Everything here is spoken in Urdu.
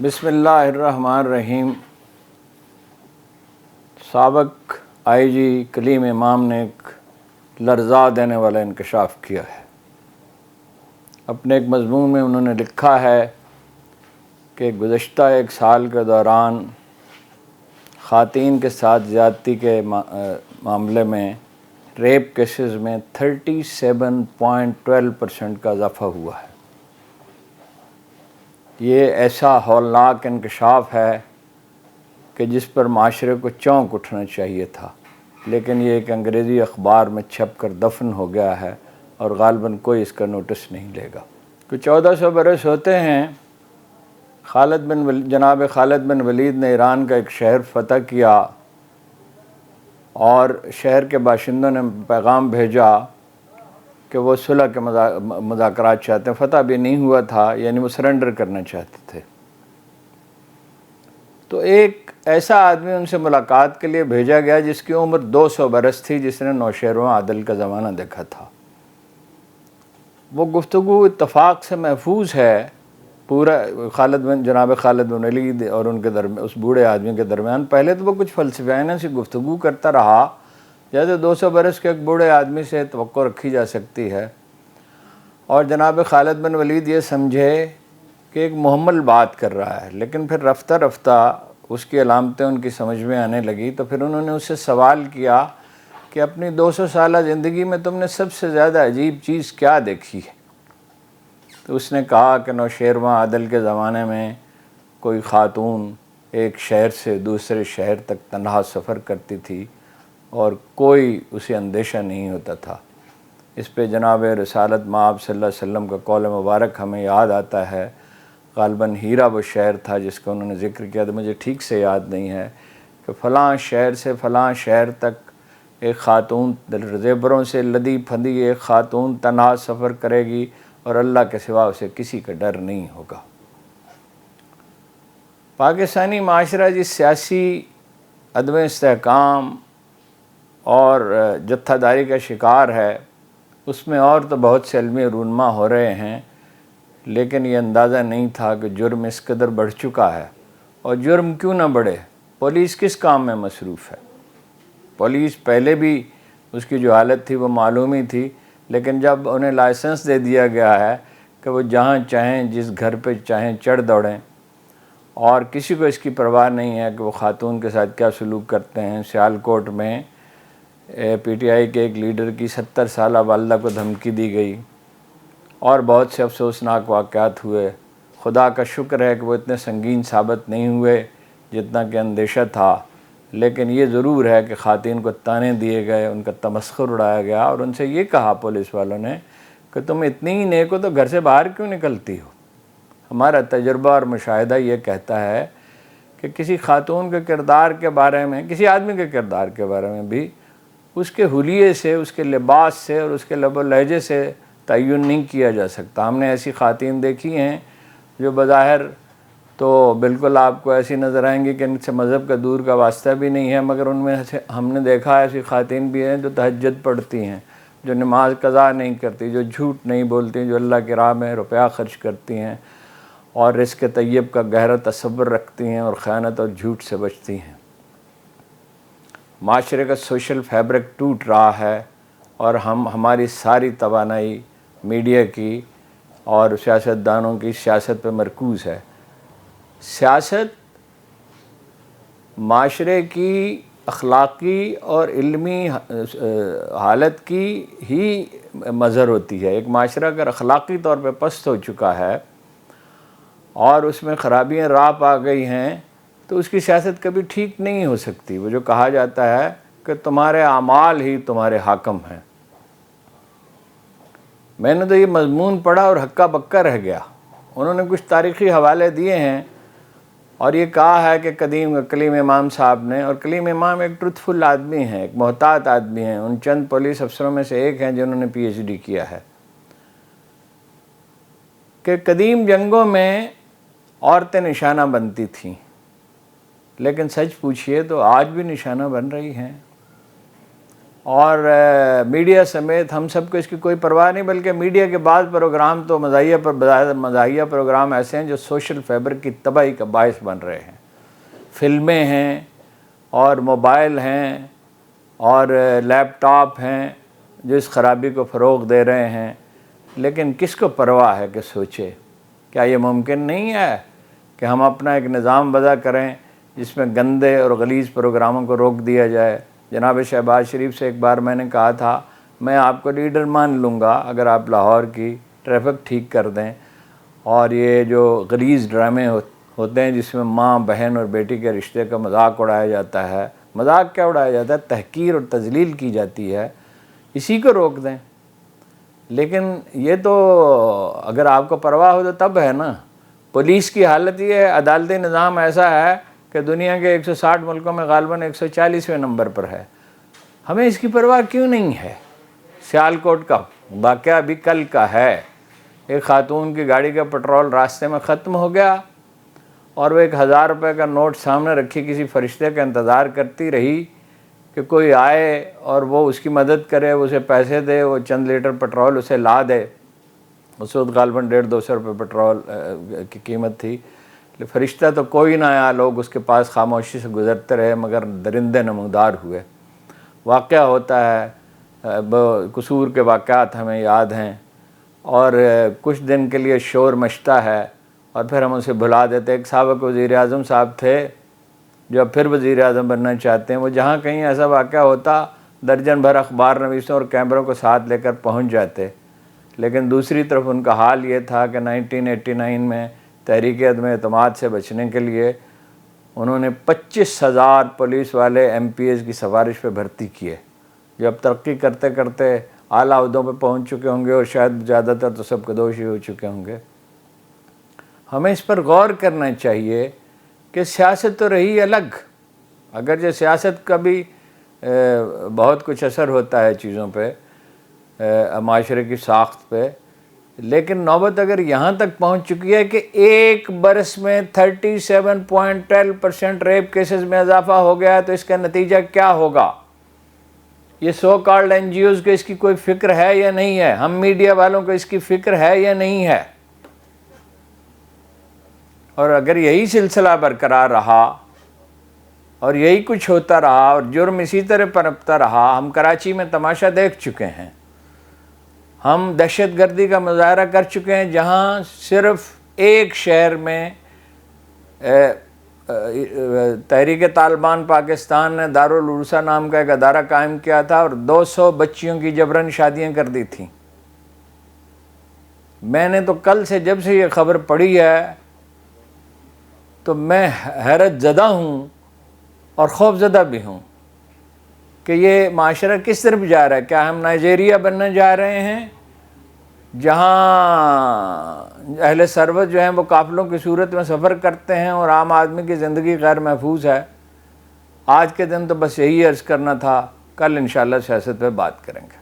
بسم اللہ الرحمن الرحیم۔ سابق آئی جی کلیم امام نے ایک لرزا دینے والا انکشاف کیا ہے۔ اپنے ایک مضمون میں انہوں نے لکھا ہے کہ گزشتہ ایک سال کے دوران خواتین کے ساتھ زیادتی کے معاملے میں ریپ کیسز میں 37.12% کا اضافہ ہوا ہے۔ یہ ایسا ہولناک انکشاف ہے کہ جس پر معاشرے کو چونک اٹھنا چاہیے تھا، لیکن یہ ایک انگریزی اخبار میں چھپ کر دفن ہو گیا ہے اور غالباً کوئی اس کا نوٹس نہیں لیگا۔ کچھ 1400 برس ہوتے ہیں جناب خالد بن ولید نے ایران کا ایک شہر فتح کیا اور شہر کے باشندوں نے پیغام بھیجا کہ وہ صلح کے مذاکرات چاہتے ہیں۔ فتح بھی نہیں ہوا تھا، یعنی وہ سرنڈر کرنا چاہتے تھے۔ تو ایک ایسا آدمی ان سے ملاقات کے لیے بھیجا گیا جس کی عمر 200 برس تھی، جس نے نوشیروان عدل کا زمانہ دیکھا تھا۔ وہ گفتگو اتفاق سے محفوظ ہے پورا جناب خالد بن ولید اور ان کے درمیان، اس بوڑھے آدمی کے درمیان۔ پہلے تو وہ کچھ فلسفیانہ سی گفتگو کرتا رہا، جیسے 200 برس کے ایک بوڑھے آدمی سے توقع رکھی جا سکتی ہے، اور جناب خالد بن ولید یہ سمجھے کہ ایک محمل بات کر رہا ہے، لیکن پھر رفتہ رفتہ اس کی علامتیں ان کی سمجھ میں آنے لگی۔ تو پھر انہوں نے اس سے سوال کیا کہ اپنی 200 سالہ زندگی میں تم نے سب سے زیادہ عجیب چیز کیا دیکھی ہے؟ تو اس نے کہا کہ نوشیروان عدل کے زمانے میں کوئی خاتون ایک شہر سے دوسرے شہر تک تنہا سفر کرتی تھی اور کوئی اسے اندیشہ نہیں ہوتا تھا۔ اس پہ جناب رسالت مآب صلی اللہ علیہ وسلم کا قول مبارک ہمیں یاد آتا ہے۔ غالباً ہیرا وہ شہر تھا جس کا انہوں نے ذکر کیا، تو مجھے ٹھیک سے یاد نہیں ہے، کہ فلاں شہر سے فلاں شہر تک ایک خاتون زیوروں سے لدی پھندی ایک خاتون تنہا سفر کرے گی اور اللہ کے سوا اسے کسی کا ڈر نہیں ہوگا۔ پاکستانی معاشرہ جس سیاسی عدم استحکام اور جتھہ داری کا شکار ہے، اس میں اور تو بہت سے علمی رونما ہو رہے ہیں، لیکن یہ اندازہ نہیں تھا کہ جرم اس قدر بڑھ چکا ہے۔ اور جرم کیوں نہ بڑھے؟ پولیس کس کام میں مصروف ہے؟ پولیس پہلے بھی اس کی جو حالت تھی وہ معلوم ہی تھی، لیکن جب انہیں لائسنس دے دیا گیا ہے کہ وہ جہاں چاہیں جس گھر پہ چاہیں چڑھ دوڑیں، اور کسی کو اس کی پرواہ نہیں ہے کہ وہ خاتون کے ساتھ کیا سلوک کرتے ہیں۔ سیالکوٹ میں پی ٹی آئی کے ایک لیڈر کی 70 سالہ والدہ کو دھمکی دی گئی، اور بہت سے افسوسناک واقعات ہوئے۔ خدا کا شکر ہے کہ وہ اتنے سنگین ثابت نہیں ہوئے جتنا کہ اندیشہ تھا، لیکن یہ ضرور ہے کہ خواتین کو تانے دیے گئے، ان کا تمسخر اڑایا گیا، اور ان سے یہ کہا پولیس والوں نے کہ تم اتنی ہی نیک ہو تو گھر سے باہر کیوں نکلتی ہو؟ ہمارا تجربہ اور مشاہدہ یہ کہتا ہے کہ کسی خاتون کے کردار کے بارے میں، کسی آدمی کے کردار کے بارے میں بھی اس کے حلیے سے، اس کے لباس سے اور اس کے لب و لہجے سے تعین نہیں کیا جا سکتا۔ ہم نے ایسی خواتین دیکھی ہیں جو بظاہر تو بالکل آپ کو ایسی نظر آئیں گی کہ ان سے مذہب کا دور کا واسطہ بھی نہیں ہے، مگر ان میں سے ہم نے دیکھا ایسی خواتین بھی ہیں جو تہجد پڑھتی ہیں، جو نماز قضا نہیں کرتی، جو جھوٹ نہیں بولتی، جو اللہ کی راہ میں روپیہ خرچ کرتی ہیں اور رزق طیب کا گہرا تصور رکھتی ہیں اور خیانت اور جھوٹ سے بچتی ہیں۔ معاشرے کا سوشل فیبرک ٹوٹ رہا ہے، اور ہماری ساری توانائی میڈیا کی اور سیاستدانوں کی سیاست پہ مرکوز ہے۔ سیاست معاشرے کی اخلاقی اور علمی حالت کی ہی مظہر ہوتی ہے۔ ایک معاشرہ اگر اخلاقی طور پہ پست ہو چکا ہے اور اس میں خرابیاں راپ آ گئی ہیں، تو اس کی سیاست کبھی ٹھیک نہیں ہو سکتی۔ وہ جو کہا جاتا ہے کہ تمہارے اعمال ہی تمہارے حاکم ہیں۔ میں نے تو یہ مضمون پڑھا اور ہکا بکا رہ گیا۔ انہوں نے کچھ تاریخی حوالے دیے ہیں اور یہ کہا ہے کہ کلیم امام صاحب نے، اور کلیم امام ایک ٹروتھفل آدمی ہیں، ایک محتاط آدمی ہیں، ان چند پولیس افسروں میں سے ایک ہیں جنہوں نے پی ایچ ڈی کیا ہے، کہ قدیم جنگوں میں عورتیں نشانہ بنتی تھیں، لیکن سچ پوچھئے تو آج بھی نشانہ بن رہی ہیں۔ اور میڈیا سمیت ہم سب کو اس کی کوئی پرواہ نہیں، بلکہ میڈیا کے بعض پروگرام تو مزاحیہ پروگرام ایسے ہیں جو سوشل فیبرک کی تباہی کا باعث بن رہے ہیں۔ فلمیں ہیں اور موبائل ہیں اور لیپ ٹاپ ہیں جو اس خرابی کو فروغ دے رہے ہیں، لیکن کس کو پرواہ ہے کہ سوچے؟ کیا یہ ممکن نہیں ہے کہ ہم اپنا ایک نظام وضع کریں جس میں گندے اور غلیظ پروگراموں کو روک دیا جائے؟ جناب شہباز شریف سے ایک بار میں نے کہا تھا میں آپ کو لیڈر مان لوں گا اگر آپ لاہور کی ٹریفک ٹھیک کر دیں، اور یہ جو غلیظ ڈرامے ہوتے ہیں جس میں ماں بہن اور بیٹی کے رشتے کا مذاق اڑایا جاتا ہے، مذاق کیا اڑایا جاتا ہے، تحقیر اور تذلیل کی جاتی ہے، اسی کو روک دیں۔ لیکن یہ تو اگر آپ کو پرواہ ہو تو تب ہے نا۔ پولیس کی حالت یہ ہے، عدالتی نظام ایسا ہے کہ دنیا کے 160 ملکوں میں غالباً 140ویں نمبر پر ہے۔ ہمیں اس کی پرواہ کیوں نہیں ہے؟ سیالکوٹ کا واقعہ ابھی کل کا ہے، ایک خاتون کی گاڑی کا پٹرول راستے میں ختم ہو گیا اور وہ 1000 روپے کا نوٹ سامنے رکھی کسی فرشتے کا انتظار کرتی رہی کہ کوئی آئے اور وہ اس کی مدد کرے، اسے پیسے دے، وہ چند لیٹر پٹرول اسے لا دے۔ اس وقت غالباً 150-200 روپے پٹرول کی قیمت تھی۔ فرشتہ تو کوئی نہ آیا، لوگ اس کے پاس خاموشی سے گزرتے رہے مگر درندے نمودار ہوئے۔ واقعہ ہوتا ہے، قصور کے واقعات ہمیں یاد ہیں، اور کچھ دن کے لیے شور مچتا ہے اور پھر ہم اسے بھلا دیتے۔ ایک سابق وزیر اعظم صاحب تھے جو اب پھر وزیر اعظم بننا چاہتے ہیں، وہ جہاں کہیں ایسا واقعہ ہوتا درجن بھر اخبار نویسوں اور کیمروں کو ساتھ لے کر پہنچ جاتے، لیکن دوسری طرف ان کا حال یہ تھا کہ 1989 میں تحریک عدم اعتماد سے بچنے کے لیے انہوں نے 25,000 پولیس والے MPs کی سفارش پہ بھرتی کیے، جو اب ترقی کرتے کرتے اعلیٰ عہدوں پہ پہنچ چکے ہوں گے اور شاید زیادہ تر تو سب کدوش ہی ہو چکے ہوں گے۔ ہمیں اس پر غور کرنا چاہیے کہ سیاست تو رہی الگ، اگرچہ سیاست کا بھی بہت کچھ اثر ہوتا ہے چیزوں پہ، معاشرے کی ساخت پہ، لیکن نوبت اگر یہاں تک پہنچ چکی ہے کہ ایک برس میں 37.12% ریپ کیسز میں اضافہ ہو گیا ہے، تو اس کا نتیجہ کیا ہوگا؟ یہ سو کالڈ NGOs کو اس کی کوئی فکر ہے یا نہیں ہے؟ ہم میڈیا والوں کو اس کی فکر ہے یا نہیں ہے؟ اور اگر یہی سلسلہ برقرار رہا اور یہی کچھ ہوتا رہا اور جرم اسی طرح پنپتا رہا، ہم کراچی میں تماشا دیکھ چکے ہیں، ہم دہشت گردی کا مظاہرہ کر چکے ہیں جہاں صرف ایک شہر میں تحریک طالبان پاکستان نے دارالعروسہ نام کا ایک ادارہ قائم کیا تھا اور 200 بچیوں کی جبراً شادیاں کر دی تھیں۔ میں نے تو کل سے جب سے یہ خبر پڑھی ہے تو میں حیرت زدہ ہوں اور خوف زدہ بھی ہوں کہ یہ معاشرہ کس طرف جا رہا ہے۔ کیا ہم نائجیریا بننے جا رہے ہیں جہاں اہل ثروت جو ہیں وہ قافلوں کی صورت میں سفر کرتے ہیں اور عام آدمی کی زندگی غیر محفوظ ہے؟ آج کے دن تو بس یہی عرض کرنا تھا، کل انشاءاللہ سیاست پہ بات کریں گے۔